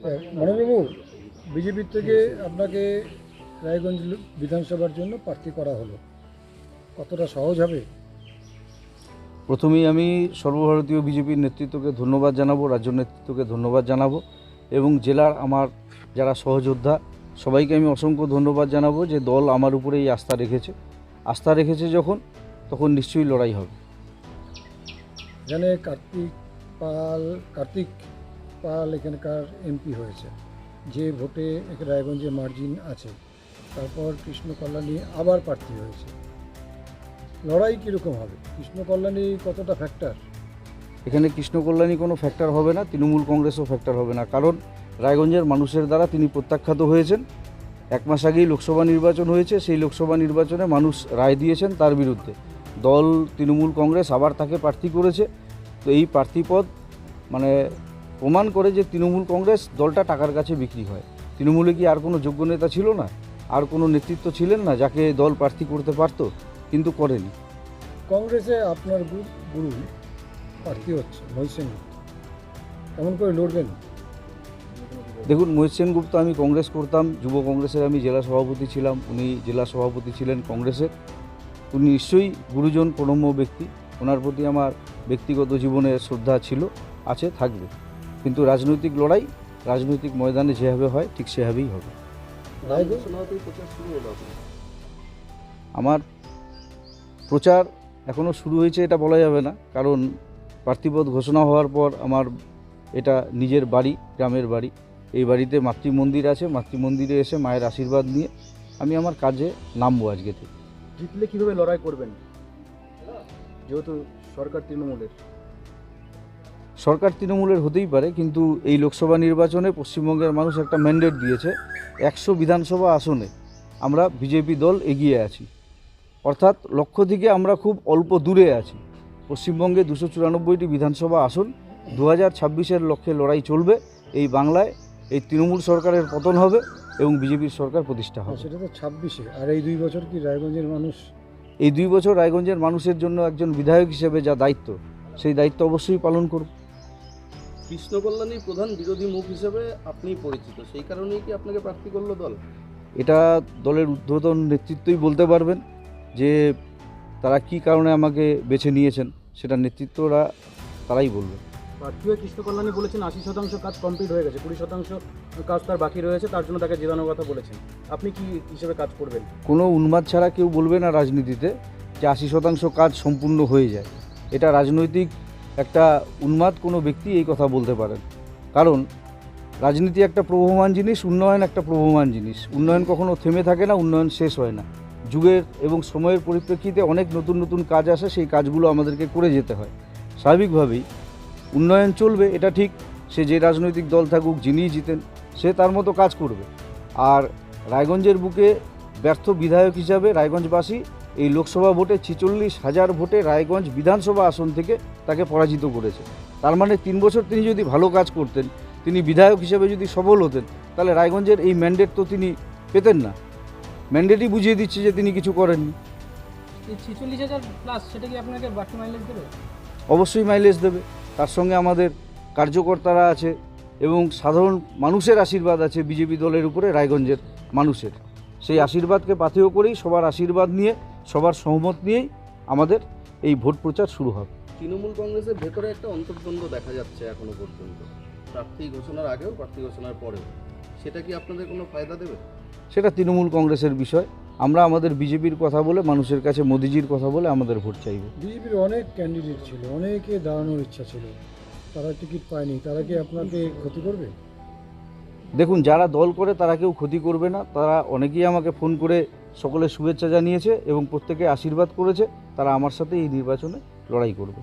মনোজবাবু, বিজেপির থেকে আপনাকে রায়গঞ্জ বিধানসভার জন্য প্রার্থী করা হলো, কতটা সহজ হবে? প্রথমেই আমি সর্বভারতীয় বিজেপির নেতৃত্বকে ধন্যবাদ জানাবো, রাজ্য নেতৃত্বকে ধন্যবাদ জানাবো এবং জেলার আমার যারা সহযোদ্ধা সবাইকে আমি অসংখ্য ধন্যবাদ জানাবো যে দল আমার উপরে এই আস্থা রেখেছে যখন, তখন নিশ্চয়ই লড়াই হবে। এখানে কার্তিক পাল এখানকার এমপি হয়েছে, যে ভোটে রায়গঞ্জে মার্জিন আছে। তারপর কৃষ্ণ কল্যাণী আবার প্রার্থী হয়েছে। লড়াই কীরকম হবে? কৃষ্ণ কল্যাণী কতটা ফ্যাক্টর? এখানে কৃষ্ণ কল্যাণী কোনো ফ্যাক্টর হবে না, তৃণমূল কংগ্রেসও ফ্যাক্টর হবে না, কারণ রায়গঞ্জের মানুষের দ্বারা তিনি প্রত্যাখ্যাত হয়েছেন। 1 মাস আগেই লোকসভা নির্বাচন হয়েছে, সেই লোকসভা নির্বাচনে মানুষ রায় দিয়েছেন তার বিরুদ্ধে। দল তৃণমূল কংগ্রেস আবার তাকে প্রার্থী করেছে। তো এই প্রার্থীপদ প্রমাণ করে যে তৃণমূল কংগ্রেস দলটা টাকার কাছে বিক্রি হয়। তৃণমূলে কি আর কোনো যোগ্য নেতা ছিল না? আর কোনো নেতৃত্ব ছিলেন না যাকে দল প্রার্থী করতে পারতো? কিন্তু করেনি। কংগ্রেসে আপনার গুরু প্রার্থী হচ্ছে মহিষ সেনগুপ্ত, কেমন করে লড়বেন? দেখুন, মহিষ সেনগুপ্ত, আমি কংগ্রেস করতাম, যুব কংগ্রেসের আমি জেলা সভাপতি ছিলাম, উনি জেলা সভাপতি ছিলেন কংগ্রেসের। উনি নিশ্চয়ই গুরুজন, প্রণম্য ব্যক্তি, ওনার প্রতি আমার ব্যক্তিগত জীবনে শ্রদ্ধা ছিল, আছে, থাকবে। কিন্তু রাজনৈতিক লড়াই রাজনৈতিক ময়দানে যেভাবে হয় ঠিক সেভাবেই হবে। আমার প্রচার এখনও শুরু হয়েছে এটা বলা যাবে না, কারণ প্রার্থীপদ ঘোষণা হওয়ার পর আমার এটা নিজের বাড়ি, গ্রামের বাড়ি। এই বাড়িতে মাতৃমন্দির আছে, মাতৃমন্দিরে এসে মায়ের আশীর্বাদ নিয়ে আমি আমার কাজে নামবো আজকে থেকে। জিতলে কীভাবে লড়াই করবেন, যেহেতু সরকার তৃণমূলের হতেই পারে, কিন্তু এই লোকসভা নির্বাচনে পশ্চিমবঙ্গের মানুষ একটা ম্যান্ডেট দিয়েছে। 100 বিধানসভা আসনে আমরা বিজেপি দল এগিয়ে আছি, অর্থাৎ লক্ষ্য থেকে আমরা খুব অল্প দূরে আছি। পশ্চিমবঙ্গে 294টি বিধানসভা আসন, 2026-এর লক্ষ্যে লড়াই চলবে। এই বাংলায় এই তৃণমূল সরকারের পতন হবে এবং বিজেপির সরকার প্রতিষ্ঠা হবে। সেটা তো 26-এ। আর এই 2 বছর কি রায়গঞ্জের মানুষ? এই 2 বছর রায়গঞ্জের মানুষের জন্য একজন বিধায়ক হিসেবে যা দায়িত্ব, সেই দায়িত্ব অবশ্যই পালন করব। কৃষ্ণ কল্যাণীর প্রধান বিরোধী মুখ হিসেবে আপনি পরিচিত, সেই কারণেই কি আপনাকে প্রার্থী করলো দল? এটা দলের ঊর্ধ্বতন নেতৃত্বই বলতে পারবেন যে তারা কি কারণে আমাকে বেছে নিয়েছেন, সেটা নেতৃত্বরা তারাই বলবে। প্রার্থী হয়ে কৃষ্ণ কল্যাণী বলেছেন 80% কাজ কমপ্লিট হয়ে গেছে, 20% কাজ তার বাকি রয়েছে, তার জন্য তাকে জেতানোর কথা বলেছেন। আপনি কি হিসেবে কাজ করবেন? কোনো উন্মাদ ছাড়া কেউ বলবে না রাজনীতিতে যে 80% কাজ সম্পূর্ণ হয়ে যায়। এটা রাজনৈতিক একটা উন্মাদ কোনো ব্যক্তি এই কথা বলতে পারেন, কারণ রাজনীতি একটা প্রবহমান জিনিস, উন্নয়ন একটা প্রবহমান জিনিস। উন্নয়ন কখনো থেমে থাকে না, উন্নয়ন শেষ হয় না। যুগের এবং সময়ের পরিপ্রেক্ষিতে অনেক নতুন নতুন কাজ আসে, সেই কাজগুলো আমাদেরকে করে যেতে হয়। স্বাভাবিকভাবেই উন্নয়ন চলবে, এটা ঠিক। সে যে রাজনৈতিক দল থাকুক, যিনিই জিতেন, সে তার মতো কাজ করবে। আর রায়গঞ্জের বুকে ব্যর্থ বিধায়ক হিসাবে রায়গঞ্জবাসী এই লোকসভা ভোটে 46,000 ভোটে রায়গঞ্জ বিধানসভা আসন থেকে তাকে পরাজিত করেছে। তার মানে 3 বছর তিনি যদি ভালো কাজ করতেন, তিনি বিধায়ক হিসেবে যদি সফল হতেন, তাহলে রায়গঞ্জের এই ম্যান্ডেট তো তিনি পেতেন না। ম্যান্ডেটই বুঝিয়ে দিচ্ছে যে তিনি কিছু করেননি। 46,000 প্লাস, সেটা কি আপনাকে বাড়তি মাইলেজ দেবে? অবশ্যই মাইলেজ দেবে। তার সঙ্গে আমাদের কার্যকর্তারা আছে এবং সাধারণ মানুষের আশীর্বাদ আছে বিজেপি দলের উপরে, রায়গঞ্জের মানুষের। সেই আশীর্বাদকে পাথেয় করেই, সবার আশীর্বাদ নিয়ে, সবার সহমত নিয়েই আমাদের এই ভোট প্রচার শুরু হবে। তৃণমূল কংগ্রেসের ভেতরে একটা অন্তর্দ্বন্দ্ব দেখা যাচ্ছে এখনো পর্যন্ত, প্রার্থী ঘোষণার আগেও প্রার্থী ঘোষণার পরেও, সেটা কি আপনাদের কোনো ফায়দা দেবে? সেটা তৃণমূল কংগ্রেসের বিষয়। আমরা আমাদের বিজেপির কথা বলে, মানুষের কাছে মোদিজির কথা বলে আমাদের ভোট চাইব। বিজেপির অনেক ক্যান্ডিডেট ছিল, অনেকে দাঁড়ানোর ইচ্ছা ছিল, তারা টিকিট পায়নি। তারা কি আপনাকে ক্ষতি করবে? দেখুন, যারা দল করে তারা কেউ ক্ষতি করবে না। তারা অনেকেই আমাকে ফোন করে সকলে শুভেচ্ছা জানিয়েছে এবং প্রত্যেকে আশীর্বাদ করেছে। তারা আমার সাথে এই নির্বাচনে লড়াই করবে।